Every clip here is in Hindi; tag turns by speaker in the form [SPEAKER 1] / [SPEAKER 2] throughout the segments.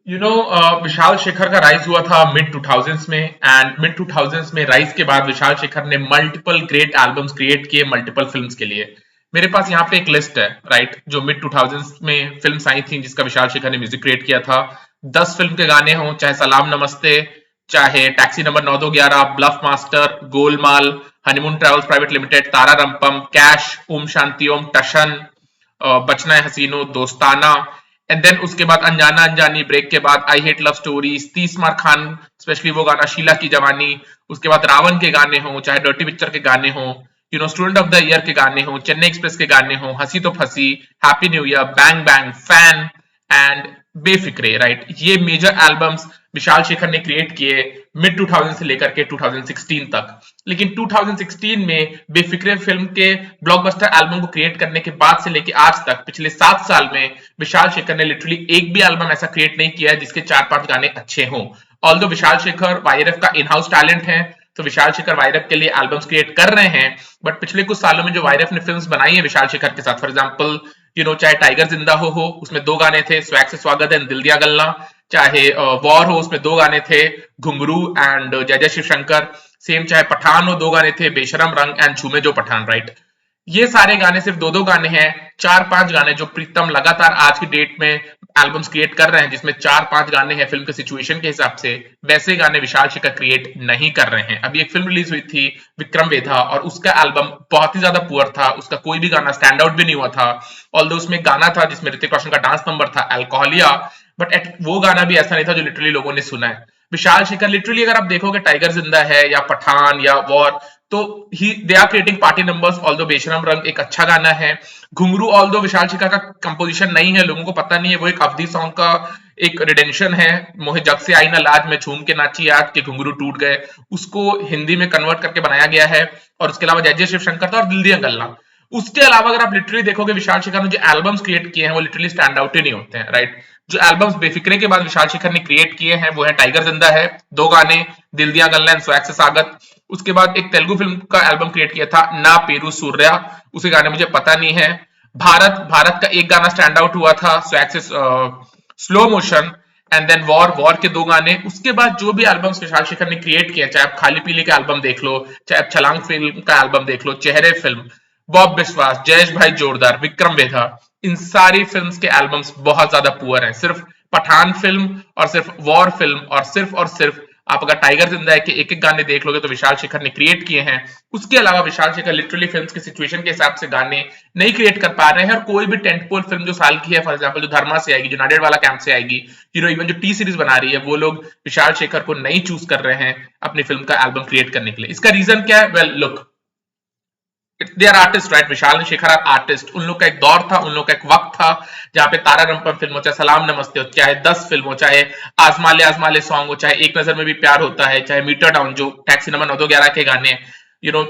[SPEAKER 1] विशाल शेखर का राइज हुआ था मिड 2000s में, एंड मिड 2000s में राइज के बाद विशाल शेखर ने मल्टीपल ग्रेट एल्बम्स क्रिएट किए मल्टीपल फिल्म्स के लिए। मेरे पास यहाँ पे एक लिस्ट है, राइट, जो मिड 2000s में फिल्म्स आई थी जिसका विशाल शेखर ने म्यूजिक क्रिएट किया था। 10 फिल्म के गाने हों, चाहे सलाम नमस्ते, चाहे Taxi Number 9211, Bluffmaster, Golmaal, Honeymoon Travels Private Limited, Tara Rumpum, Cash, Om Shanti Om, Tashan, Bachna Ae हसीनो, दोस्ताना, एंड देन उसके बाद अनजाना अनजानी, ब्रेक के बाद आई हेट लव स्टोरीज, 30 मार खान, स्पेशली वो गाना शीला की जवानी, उसके बाद रावण के गाने हों, चाहे डर्टी पिक्चर के गाने हों, स्टूडेंट ऑफ द ईयर के गाने हों, चेन्नई एक्सप्रेस के गाने हों, हंसी तो फंसी, happy new year, bang bang, fan, and Befikre, right, ये मेजर एल्बम्स विशाल शेखर ने क्रिएट किए मिड 2000 से लेकर के 2016 तक। लेकिन 2016 में बेफिक्रे फिल्म के ब्लॉकबस्टर एल्बम को क्रिएट करने के बाद से लेके आज तक पिछले 7 साल में विशाल शेखर ने लिटरली एक भी एल्बम ऐसा क्रिएट नहीं किया है जिसके 4-5 गाने अच्छे हों। ऑल्दो विशाल शेखर वाईआरएफ का इन हाउस टैलेंट है, तो विशाल शेखर वाईआरएफ के लिए एल्बम्स क्रिएट कर रहे हैं, बट पिछले कुछ सालों में जो वाईआरएफ ने फिल्म्स बनाई है विशाल शेखर के साथ, फॉर एग्जांपल चाहे टाइगर जिंदा हो उसमें 2 गाने थे, स्वैग से स्वागत एंड दिल दिया गल्ला, चाहे वॉर हो उसमें 2 गाने थे, घुंगरू एंड जय जय शिव शंकर, सेम चाहे पठान हो 2 गाने थे, बेशरम रंग एंड झूमे जो पठान, राइट। ये सारे गाने सिर्फ 2-2 गाने हैं, 4-5 गाने जो प्रीतम लगातार आज की डेट में एल्बम्स क्रिएट कर रहे हैं जिसमें 4-5 गाने हैं फिल्म के सिचुएशन के हिसाब से, वैसे गाने विशाल शेखर क्रिएट नहीं कर रहे हैं। अभी एक फिल्म रिलीज हुई थी विक्रम वेधा, और उसका एल्बम बहुत ही ज्यादा पुअर था, उसका कोई भी गाना स्टैंड आउट भी नहीं हुआ था। ऑल्दो उसमें गाना था जिसमें ऋतिक रोशन का डांस नंबर था अल्कोहलिया, बट वो गाना भी ऐसा नहीं था जो लिटरली लोगों ने सुना है। विशाल शेखर लिटरली अगर आप देखोगे टाइगर जिंदा है या पठान या वॉर, तो ही they are creating party numbers. Although Besharam Rang एक अच्छा गाना है, घुंगरू ऑल्दो विशाल शेखर का कंपोजिशन नहीं है, लोगों को पता नहीं है, वो एक अवधि सॉन्ग का एक रिडेंशन है। मोहे जग से आई ना लाज में झूम के नाची याद के घुंगरू टूट गए, उसको हिंदी में कन्वर्ट करके बनाया गया है। और उसके अलावा जय जय शिव शंकर था और दिल दिया गल्ला। उसके अलावा अगर आप लिटरली देखोगे विशाल शेखर ने जो एल्बम्स क्रिएट किए हैं वो लिटरली स्टैंड आउट ही नहीं होते हैं, राइट। जो एल्बम्स बेफिक्रे के बाद विशाल शेखर ने क्रिएट किए हैं वो है टाइगर जिंदा है, 2 गाने, दिल दिया गल्ला एंड स्वैग से स्वागत। उसके बाद एक तेलुगु फिल्म का एल्बम क्रिएट किया था ना पेरू सूर्या, उसके गाने मुझे पता नहीं है। भारत भारत का एक गाना स्टैंड आउट हुआ था स्वैग से slow motion, and then War War के 2 गाने। उसके बाद जो भी एल्बम्स विशाल शेखर ने क्रिएट किया, चाहे आप खाली पीली का एल्बम देख लो, चाहे आप छलांग फिल्म का एल्बम देख लो, चेहरे फिल्म, बॉब बिस्वास, जयेश भाई जोरदार, विक्रम वेधा, इन सारी फिल्म्स के एल्बम्स बहुत ज्यादा पुअर हैं। सिर्फ पठान फिल्म और सिर्फ वॉर फिल्म और सिर्फ आप अगर टाइगर जिंदा है के एक एक गाने देख लोगे तो विशाल शेखर ने क्रिएट किए हैं। उसके अलावा विशाल शेखर लिटरली फिल्म्स के सिचुएशन के हिसाब से गाने नहीं क्रिएट कर पा रहे हैं, और कोई भी टेंटपोल फिल्म जो साल की है, फॉर एग्जांपल जो धर्मा से आएगी, जो नाडेड वाला कैंप से आएगी, इवन जो टी सीरीज बना रही है, वो लोग विशाल शेखर को नहीं चूज कर रहे हैं अपनी फिल्म का एल्बम क्रिएट करने के लिए। इसका रीजन क्या है? Well look, they are artist, right. Vishal and Shekhar are artist. उन लोग का एक दौर था, उन लोग का एक वक्त था जहां पे तारा रंपम फिल्म हो, चाहे सलाम नमस्ते हो, चाहे 10 फिल्म हो, चाहे आजमाले सॉन्ग हो, चाहे एक नजर में भी प्यार होता है, चाहे मीटर डाउन जो टैक्सी नंबर 9211 के गाने,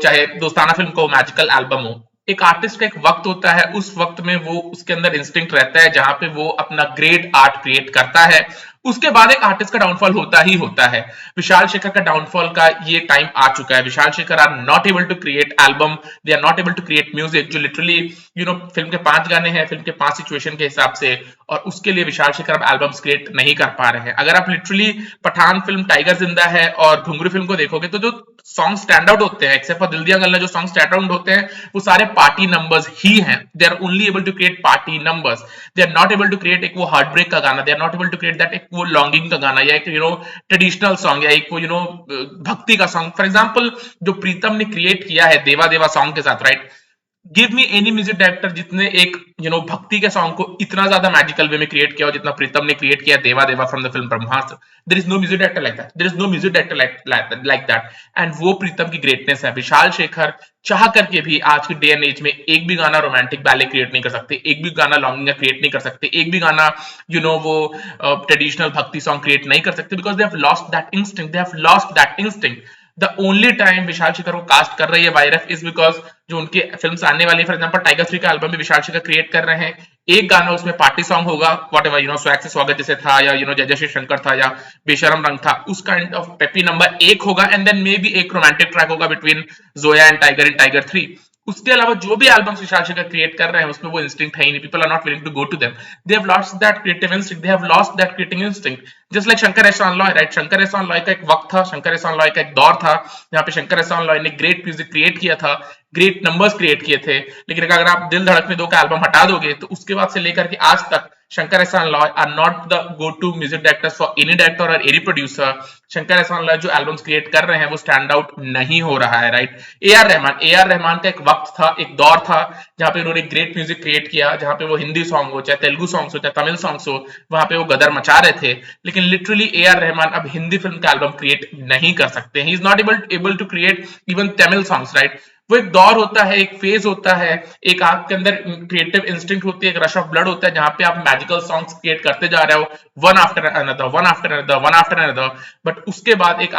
[SPEAKER 1] चाहे दोस्ताना फिल्म को मैजिकल एल्बम हो। एक आर्टिस्ट का एक वक्त होता है, उस वक्त में वो उसके अंदर इंस्टिंक्ट रहता है जहां पे वो अपना ग्रेट आर्ट क्रिएट करता है। उसके बाद एक आर्टिस्ट का डाउनफॉल होता ही होता है। विशाल शेखर का डाउनफॉल का ये टाइम आ चुका है। Vishal Shekhar are not able to create album, they are not able to create music जो लिटरली फिल्म के 5 गाने हैं फिल्म के 5 सिचुएशन के हिसाब से, और उसके लिए विशाल शेखर अब एल्बम्स क्रिएट नहीं कर पा रहे हैं। अगर आप लिटरली पठान फिल्म, टाइगर जिंदा है और घुंगरू फिल्म को देखोगे तो जो सॉन्ग स्टैंड आउट होते हैं, एक्सेप्ट फॉर दिल दिया गल्ला, जो सॉन्ग स्टैंड आउट होते हैं वो सारे पार्टी नंबर्स ही हैं। They are only able to create party numbers, they are not able to create एक वो हार्ट ब्रेक का गाना, they are not able to create that एक वो लॉन्गिंग का गाना, या एक ट्रेडिशनल सॉन्ग, या एक वो भक्ति का सॉन्ग। फॉर एग्जाम्पल जो प्रीतम ने क्रिएट किया है देवा देवा सॉन्ग के साथ, right, give me any music director जितने एक भक्ति के सॉन्ग को इतना ज्यादा मैजिकल वे में क्रिएट किया हो जितना प्रीतम ने क्रिएट किया Deva Deva from the film Brahmastra. There is no music director like that, there is no music director like that, and वो प्रीतम की ग्रेटनेस है। विशाल शेखर चाह करके भी आज की डे एंड एज में एक भी गाना रोमांटिक बैले क्रिएट नहीं कर सकते, एक भी गाना लॉन्गिंग क्रिएट नहीं कर सकते, एक भी गाना वो ट्रेडिशनल भक्ति सॉन्ग क्रिएट नहीं कर सकते, because they have lost that instinct, they have lost that instinct. The only time Vishal Shekhar को कास्ट कर रही है वाईआरएफ इज बिकॉज जो उनके फिल्म्स आने वाली, फॉर एग्जांपल टाइगर 3 का एल्बम भी विशाल शेखर क्रिएट कर रहे हैं। एक गाना उसमें पार्टी सॉन्ग होगा, वॉट एवर, स्वैग से स्वागत जैसे था, या जय जय श्री शंकर था, या बेशरम रंग था, उस काइंड ऑफ पेपी नंबर 1 होगा, एंड देन मे बी एक रोमांटिक ट्रैक होगा between Zoya and tiger in tiger 3। उसके अलावा जो भी एल्बम्स विशाल शेखर क्रिएट कर रहे हैं उसमें वो इंस्टिंक्ट है ही नहीं, people are not willing to go to them, they have lost that creative instinct, they have lost that creating instinct. Just like Shankar Ehsaan Loy, right, Shankar Ehsaan Loy का एक वक्त था, शंकर एहसान लॉय का एक दौर था जहां पे शंकर एहसान लॉय ने ग्रेट म्यूजिक क्रिएट किया था, ग्रेट नंबर्स क्रिएट किए थे, लेकिन अगर आप दिल धड़कने दो का एल्बम हटा दोगे तो उसके बाद से लेकर के आज तक Shankar Ehsaan Loy are not the go to music directors for any director और एनी प्रोड्यूसर। शंकर एहसान लॉय जो एल्बम्स क्रिएट कर रहे हैं वो स्टैंड आउट नहीं हो रहा है, राइट। ए आर रहमान का एक वक्त था, एक दौर था जहां पे उन्होंने ग्रेट म्यूजिक क्रिएट किया, जहां पे वो हिंदी सॉन्ग हो चाहे तेलुगु सॉन्ग्स हो चाहे तमिल सॉन्ग्स हो, वहां पे वो गदर मचा रहे थे। लेकिन लिटरली ए आर रहमान अब हिंदी फिल्म का एल्बम क्रिएट नहीं कर सकते, he is not able to create even Tamil songs, right. वो एक दौर होता है, एक फेज होता है, एक आपके अंदर क्रिएटिव इंस्टिंक्ट होती है, एक रश ऑफ ब्लड होता है जहां पे आप मैजिकल सॉन्ग्स क्रिएट करते जा रहे हो one after another, one after another, one after another, but उसके बाद एक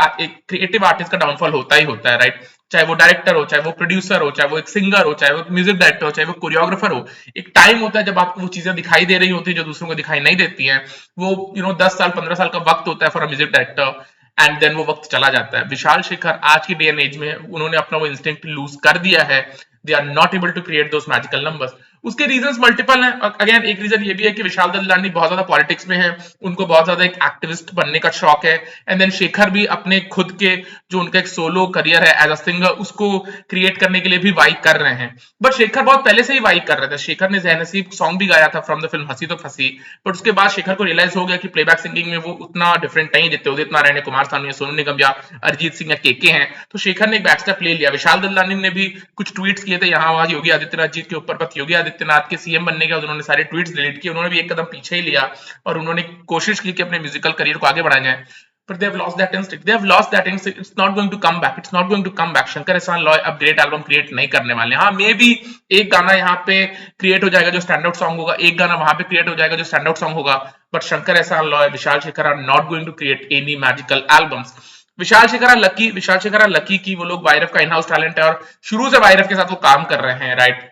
[SPEAKER 1] क्रिएटिव आर्टिस्ट का डाउनफॉल होता ही होता है, राइट। चाहे वो डायरेक्टर हो, चाहे वो प्रोड्यूसर हो, चाहे वो एक सिंगर हो, चाहे वो म्यूजिक डायरेक्टर हो, चाहे वो कोरियोग्राफर हो, एक टाइम होता है जब आपको वो चीजें दिखाई दे रही होती है जो दूसरों को दिखाई नहीं देती हैं। वो 10 साल 15 साल का वक्त होता है for a music director, and then वो वक्त चला जाता है। विशाल शेखर आज की डे एंड एज में उन्होंने अपना वो इंस्टिंक्ट लूज कर दिया है, they are not able to create those magical numbers. उसके रीजंस मल्टीपल हैं। अगेन एक रीजन ये भी है कि विशाल ददलानी बहुत ज्यादा पॉलिटिक्स में है, उनको बहुत ज्यादा एक एक्टिविस्ट बनने का शौक है, एंड देन शेखर भी अपने खुद के जो उनका एक सोलो करियर है एज अ सिंगर उसको क्रिएट करने के लिए भी वाइब कर रहे हैं। बट शेखर बहुत पहले से ही वाइब कर रहे थे, शेखर ने जय नसीब सॉन्ग भी गाया था फ्रॉम द फिल्म हंसी तो फंसी, बट उसके बाद शेखर को रियलाइज हो गया कि प्लेबैक सिंगिंग में वो उतना डिफरेंट नहीं, जितने उदित नारायण, कुमार सानू या सोनू निगम या अरिजीत सिंह या केके हैं, तो शेखर ने एक बैक स्टेप ले लिया। विशाल ददलानी ने भी कुछ ट्वीट्स किए थे यहाँ वहां योगी आदित्यनाथ जी के ऊपर, बट योगी आदित्यनाथ के सीएम बनने के बाद उन्होंने सारे ट्वीट्स डिलीट किए, उन्होंने भी एक कदम पीछे ही लिया और उन्होंने कोशिश की कि अपने म्यूजिकल करियर को आगे बढ़ाया जाए। But they have lost that instinct. They have lost that instinct. It's not going to come back. It's not going to come back. Shankar Ehsaan Loy अब ग्रेट एल्बम क्रिएट नहीं करने वाले। हाँ, मे बी एक गाना यहाँ पे क्रिएट हो जाएगा जो स्टैंड आउट सॉन्ग होगा, एक गाना वहां पे क्रिएट हो जाएगा जो स्टैंड आउट सॉन्ग होगा, but Shankar Ehsaan Loy, Vishal Shekhar are not going to create any magical albums. Vishal Shekhar are lucky कि वो लोग वायरफ का इन हाउस टैलेंट है और शुरू से वायरफ के साथ वो काम कर रहे हैं, राइट।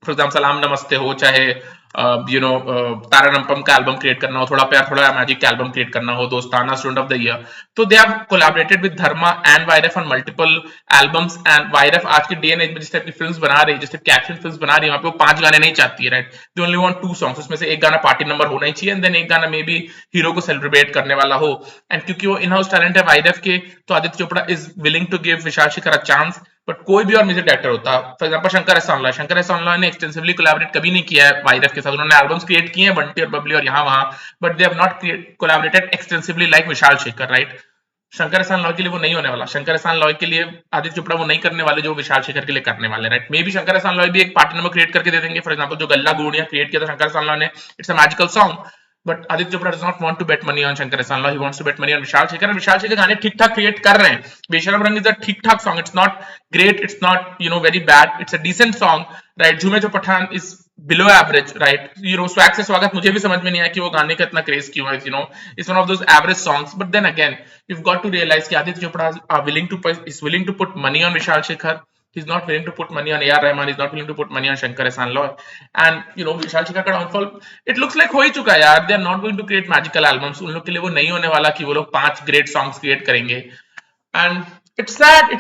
[SPEAKER 1] फॉर एग्जाम्पल सलाम नमस्ते हो, चाहे तारानंपम का एल्बम क्रिएट करना हो, थोड़ा प्यार थोड़ा मैजिक का एल्बम क्रिएट करना हो, दोस्ताना स्टूडेंट ऑफ द ईयर, तो they have collaborated with Dharma and YRF on multiple albums. And YRF आज की डे एंड एज में जिस टाइप की फिल्म्स बना रही है, जिस टाइप की एक्शन फिल्म्स बना रही है, वहां पे वो 5 गाने नहीं चाहती है, right. They only want 2 songs, उसमें से एक गाना पार्टी नंबर होना ही चाहिए, एंड देन एक गाना मे बी हीरो को सेलिब्रेट करने वाला हो। एंड क्योंकि वो इन हाउस टैलेंट है वायरफ के, तो Aditya Chopra is willing to give Vishal Shekhar a chance. But कोई भी और म्यूजिक डायरेक्टर होता, फॉर एग्जांपल शंकर एहसान लॉय ने एक्सटेंसिवली कोलैबोरेट कभी नहीं किया है वायरफ के साथ, उन्होंने एल्बम्स क्रिएट किए हैं बंटी और बबली और यहाँ वहां, but they have not collaborated extensively like Vishal Shekhar, right. Shankar Ehsaan Loy के लिए वो नहीं होने वाला, शंकर एहसान लॉय के लिए आदित्य चोपड़ा वो नहीं करने वाले जो विशाल शेखर के लिए करने वाले, right. May be Shankar Ehsaan Loy भी एक पार्टी नंबर क्रिएट करके दे देंगे, फॉर एग्जांपल जो गल्ला गुड़िया क्रिएट किया था शंकर एहसान लॉय ने, it's a magical song. But Aditya Chopra does not want to bet money on Shankar Ehsaan Loy, he wants to bet money on Vishal Shekhar, और विशाल शेखर गाने ठीक ठाक क्रिएट कर रहे हैं। बेशरम रंग इज अ ठीक ठाक song, it's not great, it's not very bad, it's a decent song, right. झूमे जो Pathaan is below average, right. Swag से स्वागत मुझे भी समझ में नहीं आया कि वो गाने का इतना क्रेज क्यों है, it's one of those average songs. But then again you got to realise कि Aditya Chopra is willing to put money on Vishal Shekhar, he's not willing to put money on AR Rahman, he's not willing to put money on Shankar Ehsan Loy, and Vishal Shekhar का डाउनफॉल इट लुक्स लाइक हो ही चुका है यार। They are not going to create magical albums, उन लोग के लिए वो नहीं होने वाला कि वो लोग 5 ग्रेट सॉन्ग्स क्रिएट करेंगे। And it's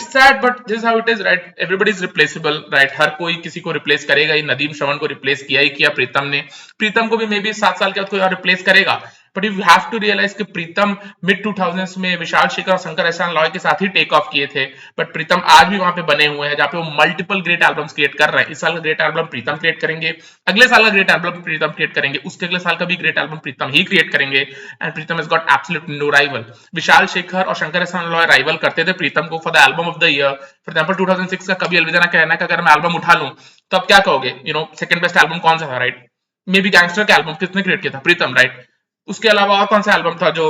[SPEAKER 1] sad but this how it is, right. Everybody is replaceable, right. हर कोई किसी को रिप्लेस करेगा ही, नदीम श्रवण को रिप्लेस किया ही किया प्रीतम ने, प्रीतम को भी मे बी 7 साल के बाद कोई और रिप्लेस करेगा। But you have to realise कि प्रीतम मिड 2000s में विशाल शेखर और शंकर एहसान लॉय के साथ ही टेक ऑफ किए थे, बट प्रीतम आज भी वहां पे बने हुए हैं जहां पे वो मल्टीपल ग्रेट एल्बम्स क्रिएट कर रहे हैं। इस साल का ग्रेट एल्बम प्रीतम क्रिएट करेंगे, अगले साल का ग्रेट एल्बम प्रीतम क्रिएट करेंगे, उसके अगले साल का भी ग्रेट एल्बम प्रीतम ही क्रिएट करेंगे, and Pritam has got absolute no rival. Vishal Shekhar और शंकर एहसान लॉय राइवल करते थे प्रीतम को for the album of the year. For example 2006 का कभी अलविदा ना कहना का अगर मैं एल्बम उठा लूं तो आप क्या कहोगे, सेकंड बेस्ट एल्बम कौन सा था, राइट। मे बी गैंगस्टर का एल्बम किसने क्रिएट किया था, प्रीतम, राइट। उसके अलावा और कौन सा एल्बम था जो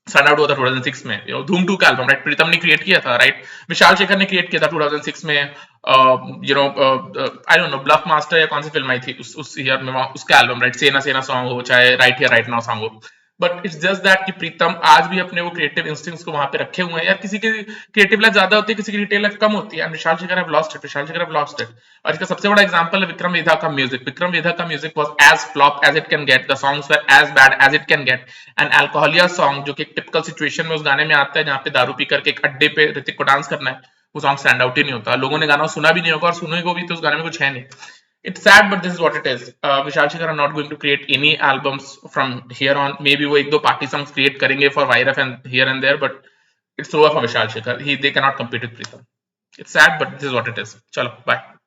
[SPEAKER 1] स्टैंड आउट हुआ था 2006 में, धूम 2 का एल्बम, राइट, प्रीतम ने क्रिएट किया था, राइट। विशाल शेखर ने क्रिएट किया था 2006 में I don't know bluff master या कौन सी फिल्म आई थी उस ईयर में, उसका एल्बम, राइट। सेना सेना सॉन्ग हो चाहे right here right now song हो, बट इट्स जस्ट दैट कि प्रीतम आज भी अपने वो क्रिएटिव इंस्टिंक्ट्स को वहां पे रखे हुए हैं यार। किसी की क्रिएटिव लाइफ ज्यादा होती है, किसी की क्रिएटिव लाइफ कम होती है, and Vishal Shekhar have lost it, Vishal Shekhar have lost it. और इसका सबसे बड़ा एग्जांपल है विक्रम वेधा का म्यूजिक। विक्रम वेधा का music was as flop as it can get, the songs were as bad as it can get. And Alcoholia song जो कि एक टिपिकल सिचुएशन में उस गाने में आता है जहां पे दारू पी करके एक अड्डे पे ऋतिक को डांस करना है, वो सॉन्ग स्टैंड आउट ही नहीं होता, लोगों ने गाना सुना भी नहीं होगा और सुनेगा भी तो उस गाने में कुछ है नहीं. It's sad, but this is what it is. Vishal Shekhar are not going to create any albums from here on. Maybe वो एक दो party songs create करेंगे for Vairaf and here and there, but it's over for Vishal Shekhar. They cannot compete with Pritam. It's sad, but this is what it is. चलो, bye.